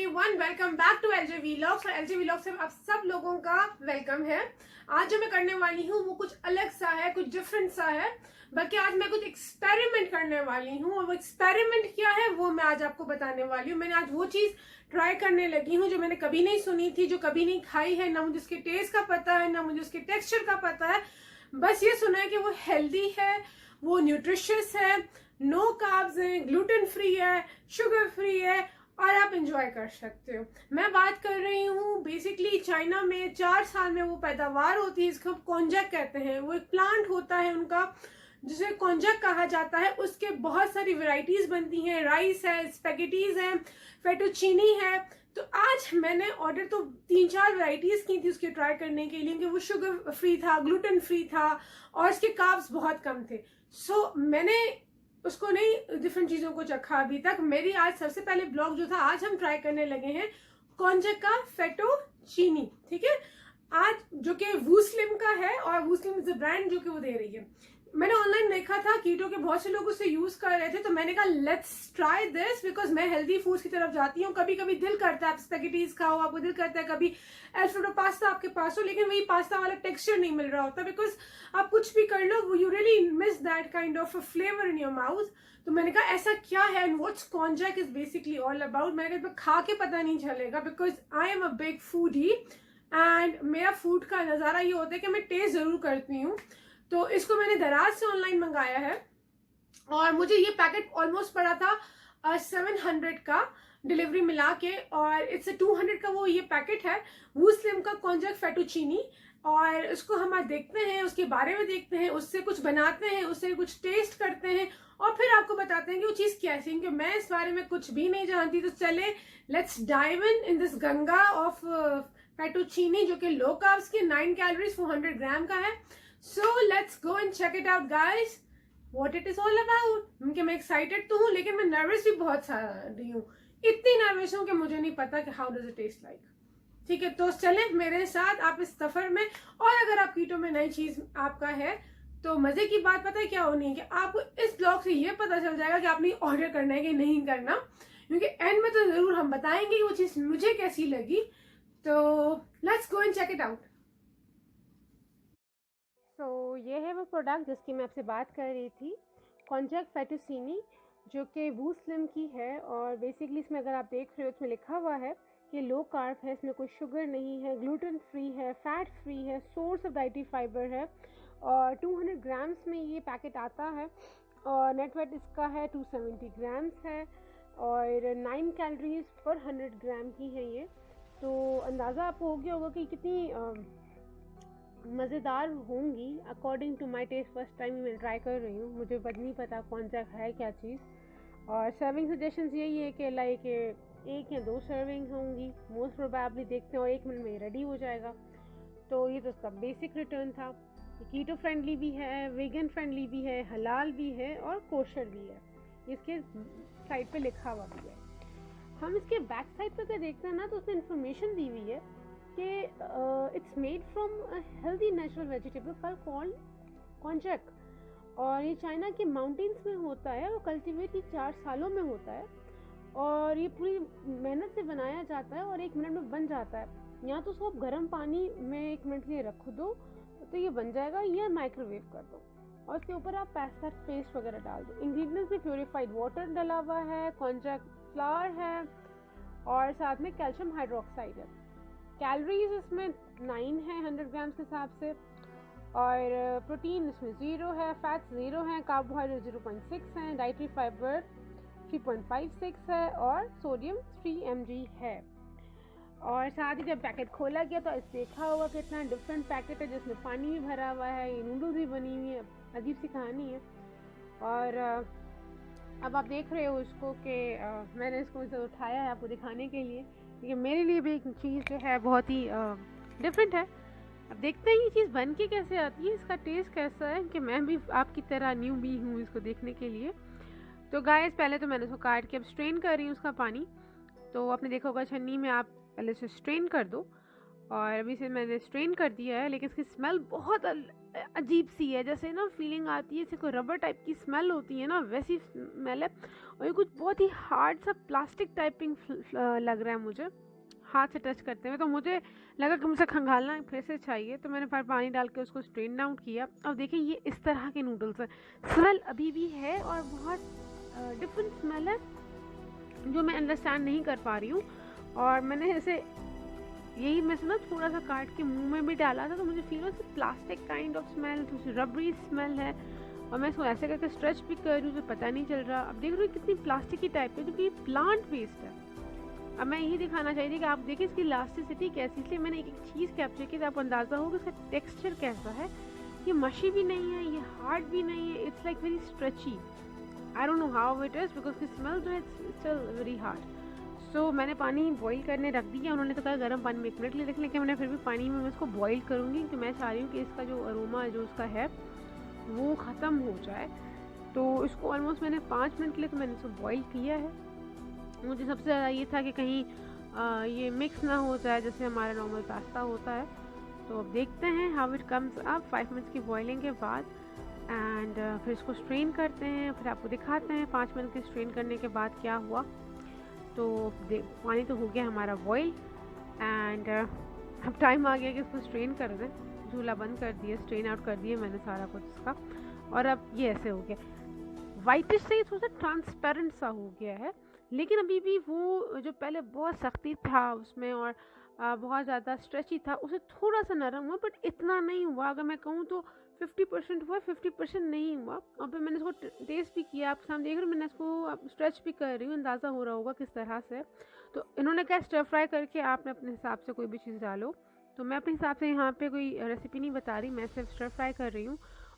Everyone, welcome back to LJ vlogs. और LJ vlogs से आप सब लोगों का वेलकम है। आज जो मैं करने वाली हूँ वो कुछ अलग सा है, कुछ डिफरेंट सा है। बल्कि आज मैं कुछ एक्सपेरिमेंट करने वाली हूँ और वो एक्सपेरिमेंट क्या है वो मैं आज आपको बताने वाली हूँ। मैंने आज वो चीज़ ट्राई करने लगी हूँ जो मैंने कभी नहीं सुनी थी, जो कभी नहीं खाई है, ना मुझे उसके टेस्ट का पता है, ना मुझे उसके टेक्सचर का पता है। बस ये सुना है कि वो हेल्दी है, वो न्यूट्रिशियस है, नो कार्ब्स है, ग्लूटेन फ्री है, शुगर फ्री है और आप इंजॉय कर सकते हो। मैं बात कर रही हूँ बेसिकली चाइना में 4 साल में वो पैदावार होती है, इसको कॉन्जैक कहते हैं। वो एक प्लांट होता है उनका जिसे कॉन्जैक कहा जाता है। उसके बहुत सारी वैरायटीज बनती हैं, राइस है, स्पेगेटीज है, फेटुचीनी है। तो आज मैंने ऑर्डर तो 3-4 वैरायटीज की थी उसके ट्राई करने के लिए कि वो शुगर फ्री था, ग्लूटेन फ्री था और इसके कार्ब्स बहुत कम थे। सो मैंने उसको नहीं डिफरेंट चीजों को चखा अभी तक। मेरी आज सबसे पहले ब्लॉग जो था, आज हम ट्राई करने लगे हैं कॉन्जैक का फेटोचीनी। ठीक है, आज जो कि वूस्लिम का है और वूस्लिम इज अ ब्रांड जो कि वो दे रही है। मैंने ऑनलाइन देखा था कीटो के बहुत से लोग उसे यूज कर रहे थे, तो मैंने कहा लेट्स ट्राई दिस बिकॉज मैं हेल्दी फूड्स की तरफ जाती हूँ। कभी कभी दिल करता है आप स्पेगेटीज खाओ, आपको दिल करता है कभी अल्फ्रेडो पास्ता आपके पास हो, लेकिन वही पास्ता वाला टेक्सचर नहीं मिल रहा होता बिकॉज आप कुछ भी कर लो you really miss that kind of flavour in your mouth. तो मैंने कहा ऐसा क्या है and what's konjac is basically all about. मैंने कहा खा के पता नहीं चलेगा because I am a big foodie and मेरा फूड का नज़ारा ये होता है कि मैं टेस्ट जरूर करती हूँ। तो इसको मैंने दराज से ऑनलाइन मंगाया है और मुझे ये पैकेट ऑलमोस्ट पड़ा था 700 का डिलीवरी मिला के, और इट्स 200 का वो ये पैकेट है वूस्लिम का कॉन्जैक फेटुचीनी। और उसको हम आज देखते हैं, उसके बारे में देखते हैं, उससे कुछ बनाते हैं, उससे कुछ टेस्ट करते हैं और फिर आपको बताते हैं कि वो चीज़ कैसी है, क्योंकि मैं इस बारे में कुछ भी नहीं जानती। तो चले let's dive in this Ganga of fettuccine जो कि लो कार्ब्स की 9 कैलोरीज 400 ग्राम का है। So let's go and check it out guys, what it is all about। क्योंकि मैं एक्साइटेड तो हूँ लेकिन मैं नर्वस भी बहुत सारी हूँ। इतनी नर्वस हूँ कि मुझे नहीं पता कि how does it taste like. ठीक है, तो चले मेरे साथ आप इस सफर में। और अगर आप कीटो में नई चीज आपका है तो मजे की बात पता है क्या होनी है कि आपको इस ब्लॉग से ये पता चल जाएगा कि आपने ऑर्डर करना है कि नहीं करना, क्योंकि एंड में तो जरूर हम बताएंगे कि वो चीज मुझे कैसी लगी। तो let's go and check it out. तो ये है वो प्रोडक्ट जिसकी मैं आपसे बात कर रही थी, कॉन्जैक फेटुचीनी जो कि वूस्लिम की है। और बेसिकली इसमें अगर आप देख रहे हो इसमें लिखा हुआ है कि लो कार्ब है, इसमें कोई शुगर नहीं है, ग्लूटेन फ्री है, फैट फ्री है, सोर्स ऑफ डाइटरी फाइबर है और 200 ग्राम्स में ये पैकेट आता है और नेट वेट इसका है 270 ग्राम्स है और 9 कैलोरीज पर 100 ग्राम की है ये। तो अंदाज़ा आपको हो गया होगा कि कितनी मज़ेदार होंगी according to my taste. First time मैं ट्राई कर रही हूँ, मुझे नहीं पता कॉन्जैक है क्या चीज़। और सर्विंग सजेशंस यही है कि लाइक 1 या 2 सर्विंग होंगी मोस्ट प्रोबेबली, देखते हैं, और 1 मिनट में रेडी हो जाएगा। तो ये तो उसका बेसिक रिटर्न था। कीटो फ्रेंडली भी है, वेगन फ्रेंडली भी है, हलाल भी है और कोशर भी है, इसके साइड पे लिखा हुआ भी है। हम इसके बैक साइड पे अगर देखते हैं ना तो उसमें इंफॉर्मेशन दी हुई है कि it's made from a healthy natural vegetable called konjac. और ये चाइना के माउंटेन्स में होता है और कल्टीवेट ये 4 सालों में होता है और ये पूरी मेहनत से बनाया जाता है और 1 मिनट में बन जाता है। या तो उसको आप गर्म पानी में 1 मिनट के लिए रख दो तो ये बन जाएगा, या माइक्रोवेव कर दो और उसके ऊपर आप पास्ता पेस्ट वगैरह डाल दो। इंग्रेडिएंट्स में प्योरीफाइड वाटर डला हुआ है, कॉन्जैक फ्लावर है और साथ में कैल्शियम हाइड्रोक्साइड है। कैलोरीज इसमें 9 है 100 ग्राम के हिसाब से और प्रोटीन इसमें 0 है, फैट्स 0 है, कार्बोहाइड्रेट 0.6 है, डाइटरी फाइबर 3.56 है और सोडियम 3 mg है। और साथ ही जब पैकेट खोला गया तो इस देखा होगा कितना डिफरेंट पैकेट है जिसमें पानी भी भरा हुआ है, ये नूडल्स भी बनी हुई है, अजीब सी कहानी है। और अब आप देख रहे हो इसको कि मैंने इसको इसे उठाया है आपको दिखाने के लिए, क्योंकि मेरे लिए भी एक चीज़ जो है बहुत ही डिफरेंट है। अब देखते हैं ये चीज़ बन के कैसे आती है, इसका टेस्ट कैसा है, कि मैं भी आपकी तरह न्यू भी हूँ इसको देखने के लिए। तो गाइस पहले तो मैंने उसको काट के अब स्ट्रेन कर रही हूँ उसका पानी। तो आपने देखा होगा छन्नी में आप पहले से स्ट्रेन कर दो और अभी से मैंने स्ट्रेन कर दिया है, लेकिन इसकी स्मेल बहुत अजीब सी है, जैसे ना फीलिंग आती है जैसे कोई रबर टाइप की स्मेल होती है ना, वैसी स्मेल है। और ये कुछ बहुत ही हार्ड सा प्लास्टिक टाइपिंग लग रहा है मुझे हाथ से टच करते हुए। तो मुझे लगा कि मुझे खंगालना फिर से चाहिए, तो मैंने फिर पानी डाल के उसको स्ट्रेन आउट किया। अब देखिए ये इस तरह के नूडल्स हैं, स्मेल अभी भी है और बहुत डिफरेंट स्मेल है जो मैं अंडरस्टैंड नहीं कर पा रही हूँ। और मैंने ऐसे यही मैं ना थोड़ा सा काट के मुंह में भी डाला था, तो मुझे फील हो प्लास्टिक काइंड ऑफ स्मेल, थोड़ी रबरी स्मेल है। और मैं इसको ऐसे करके स्ट्रेच भी कर रही हूँ तो पता नहीं चल रहा। अब देख रही हूँ कितनी प्लास्टिक की टाइप है, क्योंकि प्लांट बेस्ड है। अब मैं यही दिखाना चाहिए कि आप देखिए इसकी इलास्टिसिटी कैसी, इसलिए मैंने एक एक चीज़ कैप्चर की, तो आपको अंदाज़ा होगा इसका टेक्सचर कैसा है। ये मशी भी नहीं है, ये हार्ड भी नहीं है, it's like very stretchy. I don't know how it is because की स्मेल जो है स्टिल वेरी हार्ड। सो मैंने पानी बॉईल करने रख दिया। उन्होंने तो कहा गर्म पानी में 1 मिनट ले रख, लेकिन मैंने फिर भी पानी में इसको बॉईल करूँगी, क्योंकि मैं चाह रही हूँ कि इसका जो अरोमा जो उसका है वो ख़त्म हो जाए। तो इसको ऑलमोस्ट मैंने 5 मिनट के लिए तो मैंने इसको बॉईल किया है। मुझे सबसे ज़्यादा ये था कि कहीं ये मिक्स ना हो जाए जैसे हमारा नॉर्मल पास्ता होता है। तो अब देखते हैं how it comes up 5 minutes की बॉइलिंग के बाद। एंड फिर इसको स्ट्रेन करते हैं, फिर आपको दिखाते हैं 5 मिनट के स्ट्रेन करने के बाद क्या हुआ। तो पानी तो हो गया हमारा बॉईल एंड अब टाइम आ गया कि इसको स्ट्रेन कर दें। चूल्हा बंद कर दिया, स्ट्रेन आउट कर दिया मैंने सारा कुछ इसका। और अब ये ऐसे हो गया, वाइटिश से थोड़ा सा ट्रांसपेरेंट सा हो गया है, लेकिन अभी भी वो जो पहले बहुत सख्ती था उसमें और बहुत ज़्यादा स्ट्रेची था, उसे थोड़ा सा नरम हुआ, बट इतना नहीं हुआ। अगर मैं कहूँ तो 50% हुआ, 50% नहीं हुआ। और फिर मैंने इसको टेस्ट भी किया, आप सामने देख रहे हो, मैंने इसको स्ट्रेच भी कर रही हूँ, अंदाज़ा हो रहा होगा किस तरह से। तो इन्होंने कहा स्टर फ्राई करके आपने अपने हिसाब से कोई भी चीज़ डालो। तो मैं अपने हिसाब से यहाँ पे कोई रेसिपी नहीं बता रही, मैं सिर्फ स्टर फ्राई कर रही हूँ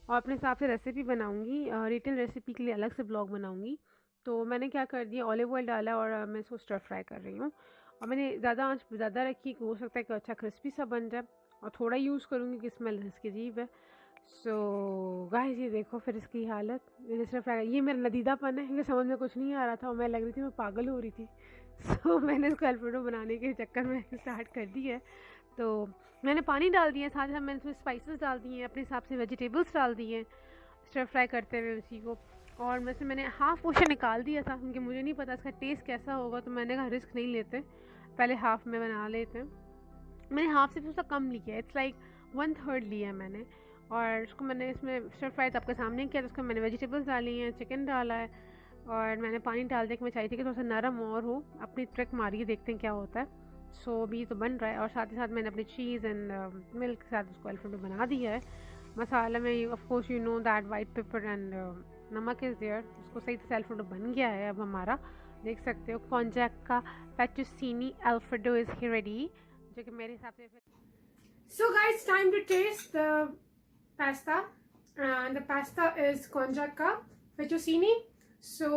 और अपने हिसाब से रेसिपी बनाऊँगी, रिटेल रेसिपी के लिए अलग से ब्लॉग बनाऊँगी। तो मैंने क्या कर दिया, ऑलिव ऑयल डाला और मैं इसको स्टर फ्राई कर रही हूँ। और मैंने ज़्यादा आंच ज़्यादा रखी, हो सकता है कि अच्छा क्रिस्पी सा बन जाए। और थोड़ा यूज़ करूँगी कि स्मेल इसकी अजीब है। सो गाइस ये देखो फिर इसकी हालत, मैंने स्टर फ्राई, ये मेरा लदीदापन है, क्योंकि समझ में कुछ नहीं आ रहा था और मैं लग रही थी मैं पागल हो रही थी। सो मैंने इसको अल्फ्रेडो बनाने के चक्कर में स्टार्ट कर दी है। तो मैंने पानी डाल दिया, साथ साथ मैंने इसमें स्पाइसेस डाल दिए, अपने हिसाब से वेजिटेबल्स डाल दिए स्टर फ्राई करते हुए उसी को। और मैंने हाफ़ पोर्शन निकाल दिया था, क्योंकि मुझे नहीं पता इसका टेस्ट कैसा होगा, तो मैंने कहा रिस्क नहीं लेते, पहले हाफ़ में बना लेते हैं। मैंने हाफ़ से थोड़ा कम लिया, इट्स लाइक 1/3 लिया मैंने। और उसको मैंने इसमें स्टर फ्राई तो आपके सामने किया, तो उसको मैंने वेजिटेबल्स डाली हैं, चिकन डाला है और मैंने पानी डाल दिया कि मैं चाहती थी कि थोड़ा सा नरम और हो। अपनी ट्रिक मारी है, देखते हैं क्या होता है। सो अभी तो बन रहा है और साथ ही साथ मैंने अपनी चीज़ एंड मिल्क के साथ उसको अल्फ्रेडो बना दिया है। मसाला में of course you know that white paper and नमक इज़ देयर। उसको सही से अल्फ्रेडो बन गया है। अब हमारा देख सकते हो कॉन्जैक का फेटुसीनी अल्फ्रेडो इज़ रेडी, जो कि मेरे हिसाब से So guys, time to taste the pasta, and the pasta is konjac ka fettuccine. So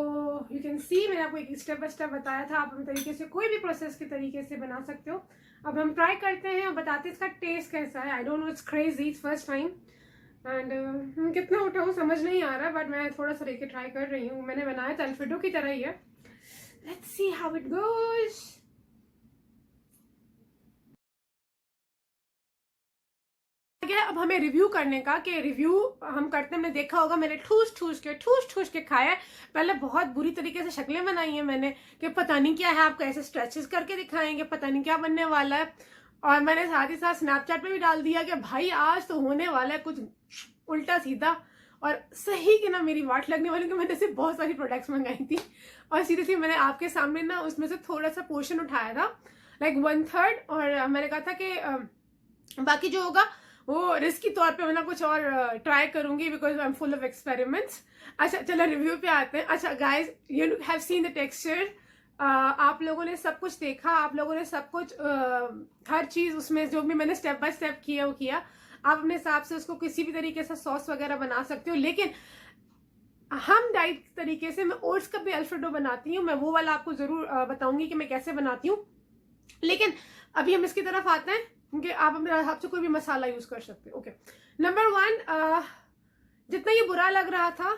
you can see मैंने आपको एक स्टेप बाय स्टेप बताया था, आप अपने तरीके से कोई भी प्रोसेस के तरीके से बना सकते हो। अब हम ट्राई करते हैं और बताते हैं इसका टेस्ट कैसा है। I don't know, it's crazy, it's first time and कितना उठाऊँ समझ नहीं आ रहा, बट मैं थोड़ा सा लेके ट्राई कर रही हूँ। मैंने बनाया था अल्फ्रेडो की तरह ही है। Let's see how it goes. अब हमें रिव्यू करने का, कि रिव्यू हम करते हैं। मैंने देखा होगा, मैंने ठूस ठूस के खाया है। पहले बहुत बुरी तरीके से शक्लें बनाई हैं मैंने कि पता नहीं क्या है, आपको ऐसे स्ट्रेचेस करके दिखाएंगे, पता नहीं क्या बनने वाला है। और मैंने साथ ही साथ स्नैपचैट पे भी डाल दिया कि भाई आज तो होने वाला है कुछ उल्टा सीधा। और सही कि ना मेरी वाट लगने वाली, क्योंकि मैंने सिर्फ बहुत सारी प्रोडक्ट्स मंगाई थी और सीरियसली मैंने आपके सामने ना उसमें से थोड़ा सा पोर्शन उठाया था, लाइक 1/3। और मैंने कहा था कि बाकी जो होगा वो रिस्क के तौर पे मैं ना कुछ और ट्राई करूंगी, because I M full of experiments. अच्छा चलो रिव्यू पे आते हैं। अच्छा guys, you have seen the texture, आप लोगों ने सब कुछ देखा, आप लोगों ने सब कुछ हर चीज़ उसमें जो भी मैंने स्टेप बाय स्टेप किया वो किया। आप अपने हिसाब से उसको किसी भी तरीके से सॉस वगैरह बना सकते हो, लेकिन हम डाइट तरीके से मैं ओट्स का भी अल्फ्रेडो बनाती हूँ। मैं वो वाला आपको ज़रूर बताऊंगी कि मैं कैसे बनाती हूँ। लेकिन अभी हम इसकी तरफ आते हैं, क्योंकि आप अपने हिसाब से कोई भी मसाला यूज कर सकते हो। ओके, नंबर 1, जितना ये बुरा लग रहा था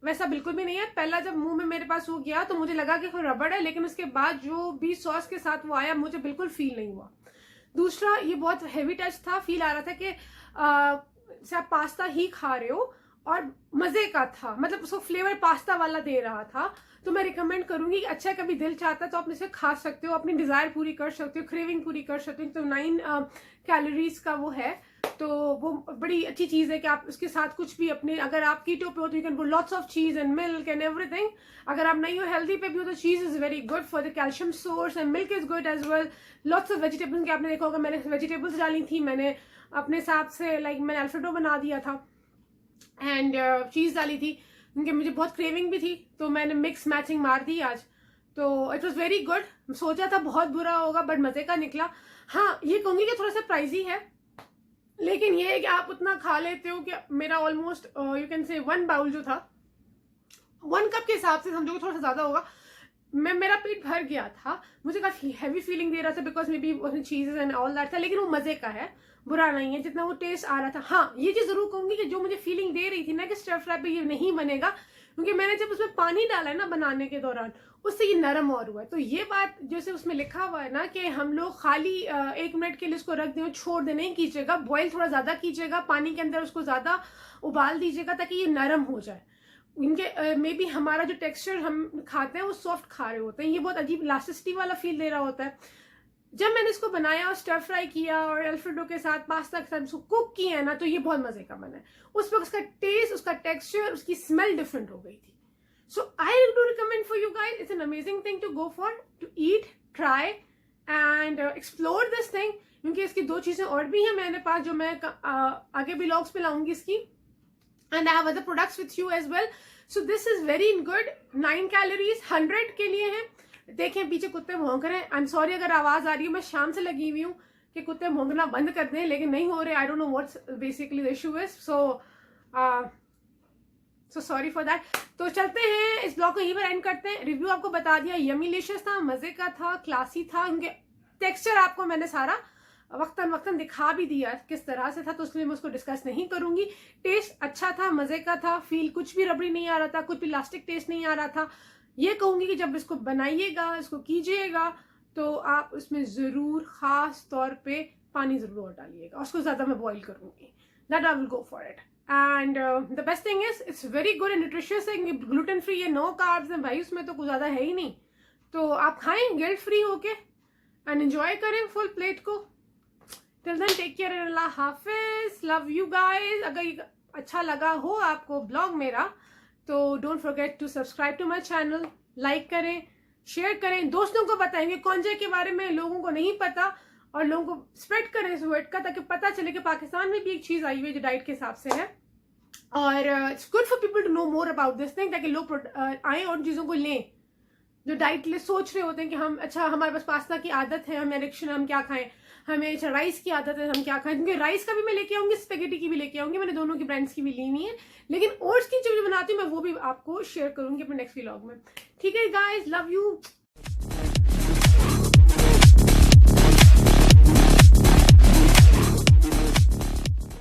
वैसा बिल्कुल भी नहीं है। पहला जब मुंह में मेरे पास हो गया तो मुझे लगा कि कोई रबड़ है, लेकिन उसके बाद जो भी सॉस के साथ वो आया मुझे बिल्कुल फील नहीं हुआ। दूसरा, ये बहुत हैवी टच था, फील आ रहा था कि से आप पास्ता ही खा रहे हो और मजे का था, मतलब उसको फ्लेवर पास्ता वाला दे रहा था, तो मैं रिकमेंड करूंगी कि अच्छा कभी दिल चाहता है तो आप इसे खा सकते हो, अपनी डिजायर पूरी कर सकते हो, क्रेविंग पूरी कर सकते हो। तो 9 कैलोरीज का वो है, तो वो बड़ी अच्छी चीज है कि आप उसके साथ कुछ भी अपने, अगर आप कीटो पे हो तो you can put lots of चीज एंड मिल्क एंड एवरीथिंग। अगर आप नहीं हो हेल्दी पे भी हो तो cheese is very good for the calcium source and milk is good as well. Lots of vegetables, आपने देखा होगा मैंने वेजिटेबल्स डाली थी, मैंने अपने हिसाब से मैंने अल्फ्रेडो बना दिया था एंड चीज डाली थी क्योंकि मुझे बहुत क्रेविंग भी थी, तो मैंने मिक्स मैचिंग मार दी आज, तो इट वॉज वेरी गुड। सोचा था बहुत बुरा होगा बट मजे का निकला। हाँ, ये कहूंगी कि थोड़ा सा प्राइजी है, लेकिन ये है कि आप उतना खा लेते हो कि मेरा almost you can say 1 bowl जो था 1 कप के हिसाब से समझो थोड़ा सा ज्यादा होगा, मेरा पेट भर गया था। मुझे काफी हैवी फीलिंग दे रहा था because maybe cheeses and all that था, लेकिन वो मजे का है, बुरा नहीं है जितना वो टेस्ट आ रहा था। हाँ, ये चीज जरूर कहूंगी कि जो मुझे फीलिंग दे रही थी ना कि स्टर फ्राई पे ये नहीं बनेगा, क्योंकि मैंने जब उसमें पानी डाला है ना बनाने के दौरान, उससे ये नरम और हुआ है। तो ये बात जैसे उसमें लिखा हुआ है ना कि हम लोग खाली 1 मिनट के लिए उसको रख दें, छोड़ दें, नहीं कीजिएगा, बॉईल थोड़ा ज्यादा कीजिएगा, पानी के अंदर उसको ज्यादा उबाल दीजिएगा ताकि ये नरम हो जाए। इनके मे बी हमारा जो टेक्सचर हम खाते हैं वो सॉफ्ट खा रहे होते हैं, ये बहुत अजीब इलास्टिसिटी वाला फील दे रहा होता है। जब मैंने इसको बनाया और स्टर फ्राई किया और अल्फ्रेडो के साथ पास्ता के साथ इसको कुक किया है ना, तो ये बहुत मजे का बना है। उस पर उसका टेस्ट, उसका टेक्सचर, उसकी स्मेल डिफरेंट हो गई थी। So I do recommend for you guys, it's an amazing thing to go for, to eat, try and explore this thing, क्योंकि इसकी 2 चीजें और भी हैं मेरे पास जो मैं आगे भी व्लॉग्स पे लाऊंगी इसकी, and I have other products with you as well. So this is very good. 9 calories 100 के लिए है। देखें पीछे कुत्ते भौंक रहे हैं, आई एम सॉरी अगर आवाज आ रही है, मैं शाम से लगी हुई हूँ कि कुत्ते भौंकना बंद कर दें, लेकिन नहीं हो रहे। I don't know what's basically the issue is, so sorry for that. तो चलते हैं, इस ब्लॉग को यहीं पर एंड करते हैं। रिव्यू आपको बता दिया, यमीलिशियस था, मजे का था, क्लासी था, उनके टेक्सचर आपको मैंने सारा वक्तन दिखा भी दिया किस तरह से था, तो इसलिए मैं उसको डिस्कस नहीं करूंगी। टेस्ट अच्छा था, मजे का था, फील कुछ भी रबड़ी नहीं आ रहा था, कुछ भी प्लास्टिक टेस्ट नहीं आ रहा था। ये कहूंगी कि जब इसको बनाइएगा, इसको कीजिएगा, तो आप उसमें जरूर खास तौर पे पानी जरूर और डालिएगा, और उसको ज्यादा मैं बॉईल करूंगी, that I will go for it. And the best thing is it's very good and nutritious है, ग्लूटेन फ्री है, नो कार्ब्स है भाई, उसमें तो कुछ ज्यादा है ही नहीं, तो आप खाएं गिल्ट फ्री होके एंड एंजॉय करें फुल प्लेट को। Till then take care and अल्लाह हाफिज, लव यू गाइज। अगर ये अच्छा लगा हो आपको ब्लॉग मेरा, तो don't forget to subscribe to my channel, like करें, शेयर करें, दोस्तों को बताएंगे कॉन्जे के बारे में, लोगों को नहीं पता, और लोगों को स्प्रेड करें इस वर्ड का, ताकि पता चले कि पाकिस्तान में भी एक चीज आई हुई है जो डाइट के हिसाब से है, और it's good for people to know more about this thing, ताकि लोग आए और चीजों को लें जो डाइट ले सोच रहे होते हैं कि हम, अच्छा हमारे पास पास्ता की आदत है, हमें एडिक्शन, हम क्या खाएं, हमें अच्छा राइस की आदत है, हम क्या खाएं, क्योंकि राइस का भी मैं लेके आऊंगी, स्पेगेटी की भी लेके आऊंगी, मैंने दोनों की ब्रांड्स की भी ली हुई है, लेकिन ओट्स की जो बनाती हूँ मैं वो भी आपको शेयर करूंगी अपने नेक्स्ट व्लॉग में। ठीक है गाइस, लव यू।